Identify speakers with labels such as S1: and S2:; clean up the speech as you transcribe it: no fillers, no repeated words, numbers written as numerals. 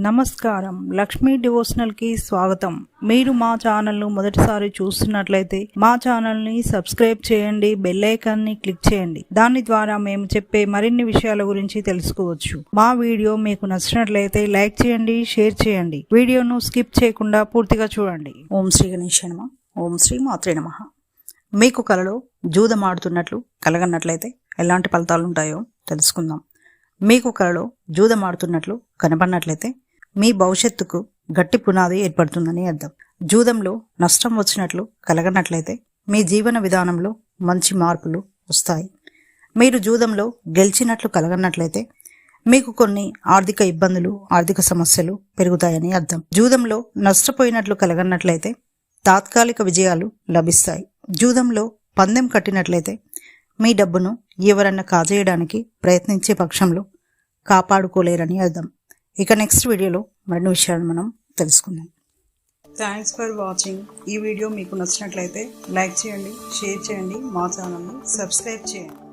S1: నమస్కారం, లక్ష్మీ డివోషనల్ కి స్వాగతం. మీరు మా ఛానల్ ను మొదటిసారి చూస్తున్నట్లయితే మా ఛానల్ ని సబ్స్క్రైబ్ చేయండి, బెల్ ఐకాన్ ని క్లిక్ చేయండి. దాని ద్వారా మేము చెప్పే మరిన్ని విషయాల గురించి తెలుసుకోవచ్చు. మా వీడియో మీకు నచ్చినట్లయితే లైక్ చేయండి, షేర్ చేయండి. వీడియోను స్కిప్ చేయకుండా పూర్తిగా చూడండి. ఓం శ్రీ గణేశాయ నమః. ఓం శ్రీ మాత్రే నమః. మీకు కలలో జూదమాడుతున్నట్లు కలగనట్లయితే ఎలాంటి ఫలితాలు ఉంటాయో తెలుసుకుందాం. మీకు కలలో జూదమాడుతున్నట్లు కనబడినట్లయితే మీ భవిష్యత్తుకు గట్టి పునాది ఏర్పడుతుందని అర్థం. జూదంలో నష్టం వచ్చినట్లు కలగనట్లయితే మీ జీవన విధానంలో మంచి మార్పులు వస్తాయి. మీరు జూదంలో గెలిచినట్లు కలగనట్లయితే మీకు కొన్ని ఆర్థిక ఇబ్బందులు, ఆర్థిక సమస్యలు పెరుగుతాయని అర్థం. జూదంలో నష్టపోయినట్లు కలగనట్లయితే తాత్కాలిక విజయాలు లభిస్తాయి. జూదంలో పందెం కట్టినట్లయితే మీ డబ్బును ఎవరన్నా కాజేయడానికి ప్రయత్నించే పక్షంలో కాపాడుకోలేరని అర్థం. ఇక నెక్స్ట్ వీడియోలో మరిన్ని విషయాలు మనం తెలుసుకుందాం. Thanks for watching. ఈ వీడియో మీకు నచ్చినట్లయితే లైక్ చేయండి, షేర్ చేయండి, మా ఛానల్ని సబ్స్క్రైబ్ చేయండి.